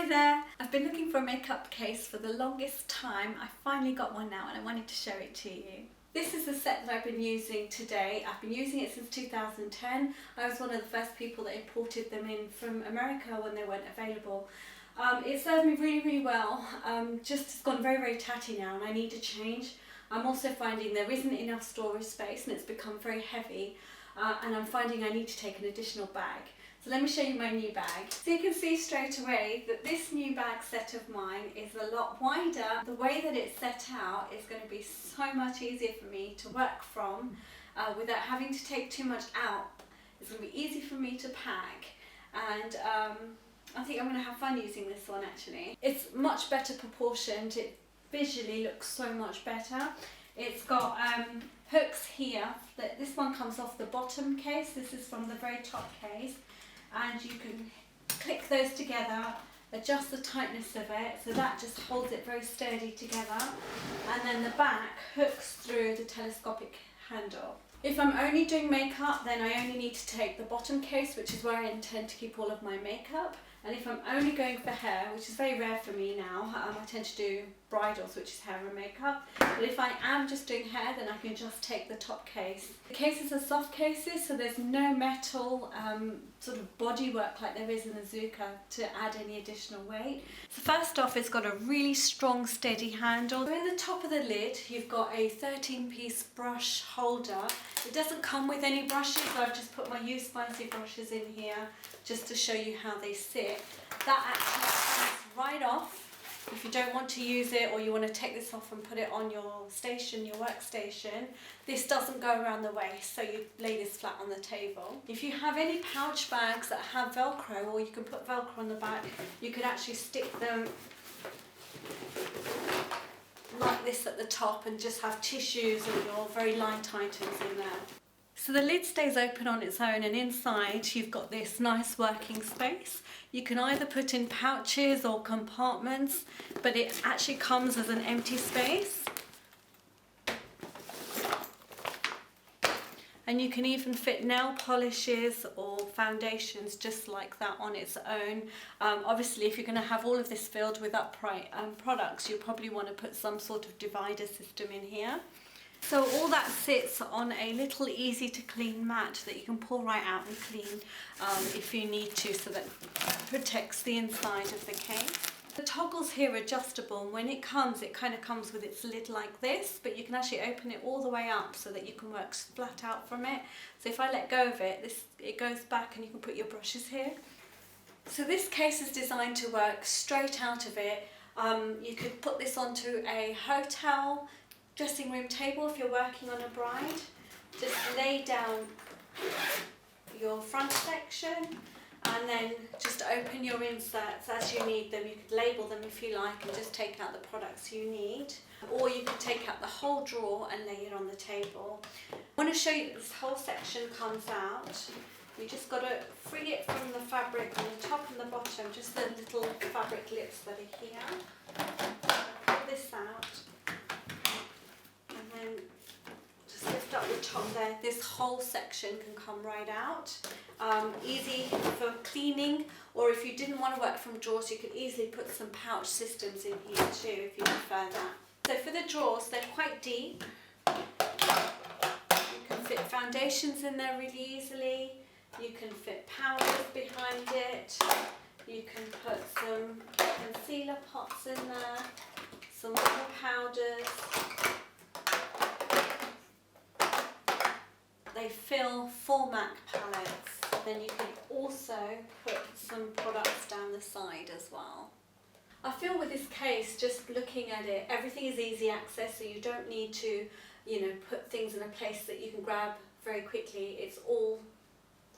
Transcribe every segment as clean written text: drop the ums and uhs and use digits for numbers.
Hi there! I've been looking for a makeup case for the longest time. I finally got one now and I wanted to show it to you. This is the set that I've been using today. I've been using it since 2010. I was one of the first people that imported them in from America when they weren't available. It served me really well. Just it's gone very tatty now and I need to change. I'm also finding there isn't enough storage space and it's become very heavy, and I'm finding I need to take an additional bag. So let me show you my new bag. So you can see straight away that this new bag set of mine is a lot wider. The way that it's set out is going to be so much easier for me to work from without having to take too much out. It's going to be easy for me to pack, and I think I'm going to have fun using this one actually. It's much better proportioned. It visually looks so much better. It's got hooks here. This one comes off the bottom case. This is from the very top case. And you can click those together, adjust the tightness of it, so that just holds it very sturdy together. And then the back hooks through the telescopic handle. If I'm only doing makeup, then I only need to take the bottom case, which is where I intend to keep all of my makeup. And if I'm only going for hair, which is very rare for me now, I tend to do bridals, which is hair and makeup. But if I am just doing hair, then I can just take the top case. The cases are soft cases, so there's no metal sort of bodywork like there is in the Zuka to add any additional weight. So first off, it's got a really strong, steady handle. So in the top of the lid, you've got a 13-piece brush holder. It doesn't come with any brushes, so I've just put my You Spicy brushes in here just to show you how they sit. That actually comes right off if you don't want to use it, or you want to take this off and put it on your station, your workstation. This doesn't go around the waist, so you lay this flat on the table. If you have any pouch bags that have Velcro, or you can put Velcro on the back, you could actually stick them like this at the top and just have tissues and your very light items in there. So the lid stays open on its own, and inside you've got this nice working space. You can either put in pouches or compartments, but it actually comes as an empty space. And you can even fit nail polishes or foundations just like that on its own. Obviously, if you're going to have all of this filled with upright products, you'll probably want to put some sort of divider system in here. So all that sits on a little easy to clean mat that you can pull right out and clean if you need to, so that protects the inside of the case. The toggle's here adjustable, and when it kind of comes with its lid like this, but you can actually open it all the way up so that you can work flat out from it. So if I let go of it, it goes back and you can put your brushes here. So this case is designed to work straight out of it. You could put this onto a hotel dressing room table if you're working on a bride. Just lay down your front section and then just open your inserts as you need them. You could label them if you like and just take out the products you need, or you could take out the whole drawer and lay it on the table. I want to show you that this whole section comes out. You just got to free it from the fabric on the top and the bottom, just the little fabric lips that are here. Pull this out. And then just lift up the top there. This whole section can come right out. Easy for cleaning, or if you didn't want to work from drawers, you could easily put some pouch systems in here too if you prefer that. So for the drawers, they're quite deep. You can fit foundations in there really easily. You can fit powders behind it. You can put some concealer pots in there, some more powders. They fill 4 MAC palettes. Then you can also put some products down the side as well. I feel with this case, just looking at it, everything is easy access, so you don't need to, put things in a place that you can grab very quickly. It's all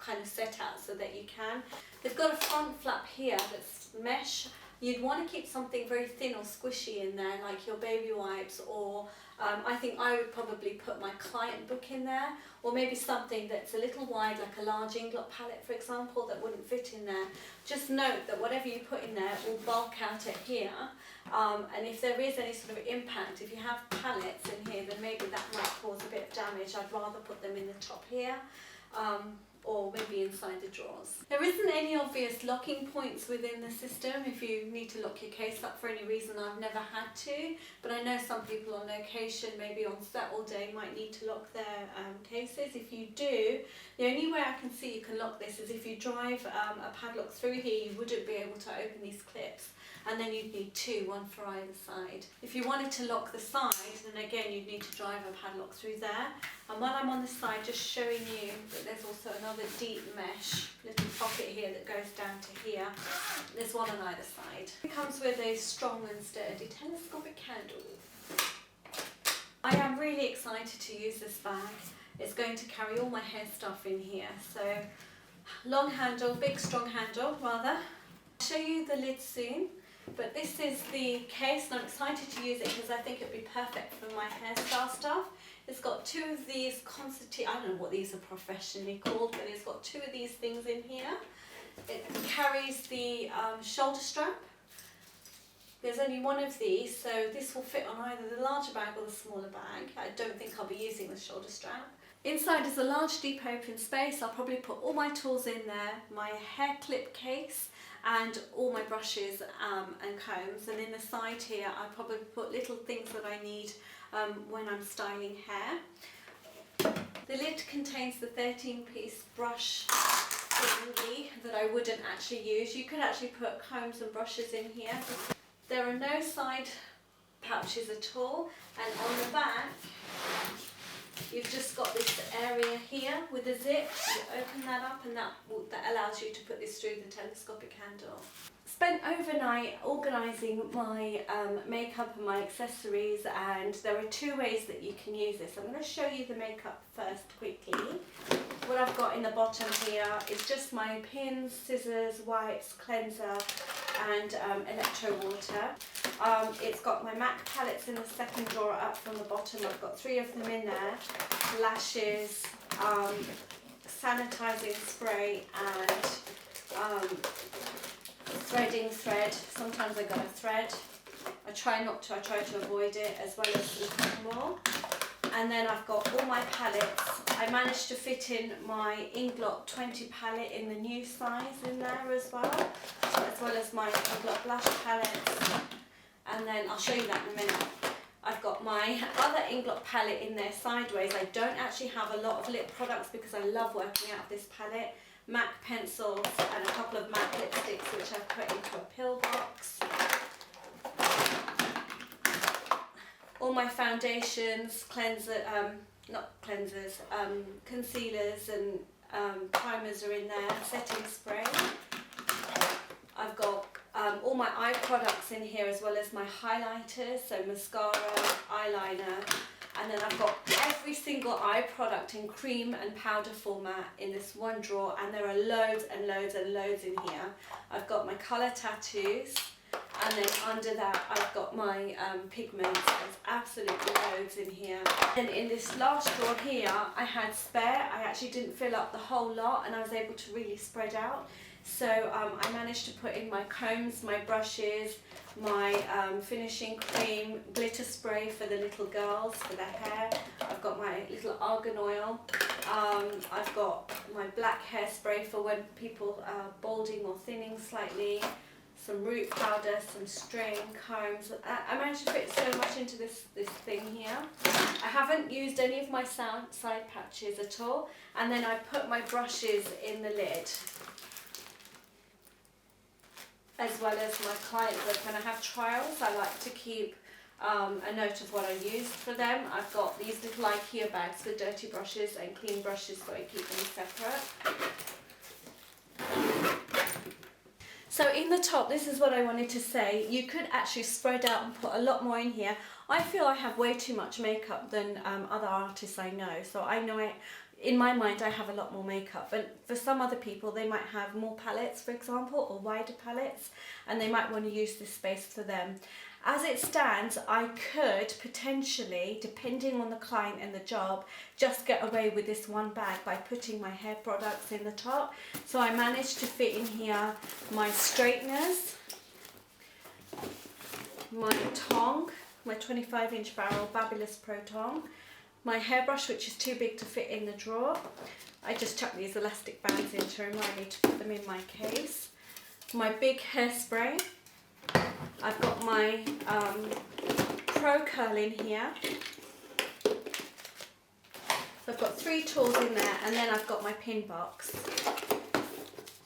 kind of set out so that you can. They've got a front flap here that's mesh. You'd want to keep something very thin or squishy in there, like your baby wipes, or I think I would probably put my client book in there, or maybe something that's a little wide, like a large inglot palette, for example, that wouldn't fit in there. Just note that whatever you put in there will bulk out at here, and if there is any sort of impact, if you have palettes in here, then maybe that might cause a bit of damage. I'd rather put them in the top here. or maybe inside the drawers. There isn't any obvious locking points within the system if you need to lock your case up for any reason. I've never had to, but I know some people on location, maybe on set all day, might need to lock their cases. If you do, the only way I can see you can lock this is if you drive a padlock through here, you wouldn't be able to open these clips, and then you'd need two, one for either side. If you wanted to lock the side, then again you'd need to drive a padlock through there. And while I'm on the side, just showing you that there's also another deep mesh little pocket here that goes down to here. There's one on either side. It comes with a strong and sturdy telescopic handle. I am really excited to use this bag. It's going to carry all my hair stuff in here. So long handle, big strong handle rather. I'll show you the lid soon. But this is the case, and I'm excited to use it because I think it'd be perfect for my hairstyle stuff. It's got two of these I don't know what these are professionally called, but it's got two of these things in here. It carries the shoulder strap. There's only one of these, so this will fit on either the larger bag or the smaller bag. I don't think I'll be using the shoulder strap. Inside is a large deep open space. I'll probably put all my tools in there, my hair clip case, and all my brushes and combs. And in the side here I'll probably put little things that I need when I'm styling hair. The lid contains the 13-piece brush thingy that I wouldn't actually use. You could actually put combs and brushes in here. There are no side pouches at all, and on the back you've just got this area here with a zip. You open that up and that allows you to put this through the telescopic handle. Spent overnight organising my makeup and my accessories, and there are two ways that you can use this. I'm going to show you the makeup first quickly. What I've got in the bottom here is just my pins, scissors, wipes, cleanser and electro water. It's got my MAC palettes in the second drawer up from the bottom. I've got 3 of them in there. Lashes, sanitizing spray and threading thread. Sometimes I go a thread. I try to avoid it, as well as some cotton wool. And then I've got all my palettes. I managed to fit in my Inglot 20 palette in the new size in there as well as my Inglot blush palettes. And then I'll show you that in a minute. I've got my other Inglot palette in there sideways. I don't actually have a lot of lip products because I love working out of this palette. MAC pencils and a couple of MAC lipsticks which I've put into a pill box. All my foundations, concealers and primers are in there, setting spray. I've got all my eye products in here, as well as my highlighters, so mascara, eyeliner, and then I've got every single eye product in cream and powder format in this one drawer, and there are loads and loads and loads in here. I've got my colour tattoos, and then under that I've got my pigments. There's absolutely loads in here. And in this last drawer here I had spare. I actually didn't fill up the whole lot, and I was able to really spread out. So I managed to put in my combs, my brushes, my finishing cream, glitter spray for the little girls for their hair. I've got my little argan oil. I've got my black hairspray for when people are balding or thinning slightly. Some root powder, some string, combs. I managed to fit so much into this thing here. I haven't used any of my side patches at all. And then I put my brushes in the lid, as well as my client book. When I have trials, I like to keep a note of what I used for them. I've got these little IKEA bags for dirty brushes and clean brushes, so I keep them separate. So in the top, this is what I wanted to say. You could actually spread out and put a lot more in here. I feel I have way too much makeup than other artists I know. So I know in my mind I have a lot more makeup, but for some other people they might have more palettes, for example, or wider palettes, and they might want to use this space for them. As it stands, I could potentially, depending on the client and the job, just get away with this one bag by putting my hair products in the top. So I managed to fit in here my straighteners, my tong, my 25-inch barrel Fabulous Pro Tong, my hairbrush, which is too big to fit in the drawer, I just chuck these elastic bands in to remind me to put them in my case. My big hairspray. I've got my Pro Curl in here. So I've got 3 tools in there, and then I've got my pin box.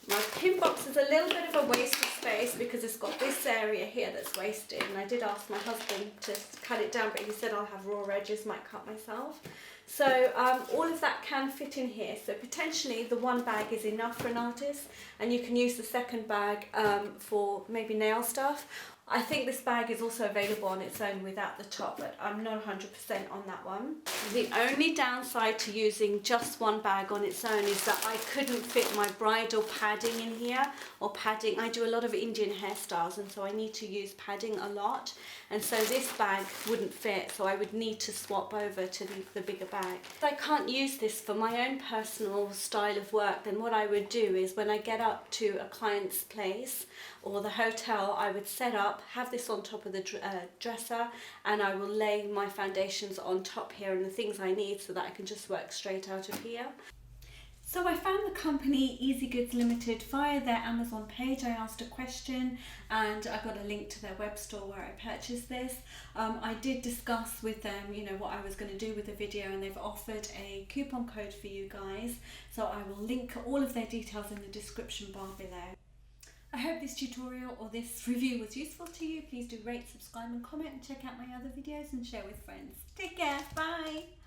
My pin box is a little bit of a waste of space because it's got this area here that's wasted, and I did ask my husband to cut it down, but he said I'll have raw edges, might cut myself. So all of that can fit in here, so potentially the one bag is enough for an artist, and you can use the second bag for maybe nail stuff. I think this bag is also available on its own without the top, but I'm not 100% on that one. The only downside to using just one bag on its own is that I couldn't fit my bridal padding in here, or padding. I do a lot of Indian hairstyles, and so I need to use padding a lot, and so this bag wouldn't fit, so I would need to swap over to the bigger bag. If I can't use this for my own personal style of work, then what I would do is when I get up to a client's place or the hotel, I would set up, have this on top of the dresser, and I will lay my foundations on top here and the things I need so that I can just work straight out of here. So I found the company EasyGoods Limited via their Amazon page. I asked a question and I got a link to their web store where I purchased this. I did discuss with them, you know, what I was going to do with the video, and they've offered a coupon code for you guys. So I will link all of their details in the description bar below. I hope this tutorial or this review was useful to you. Please do rate, subscribe and comment, and check out my other videos and share with friends. Take care, bye!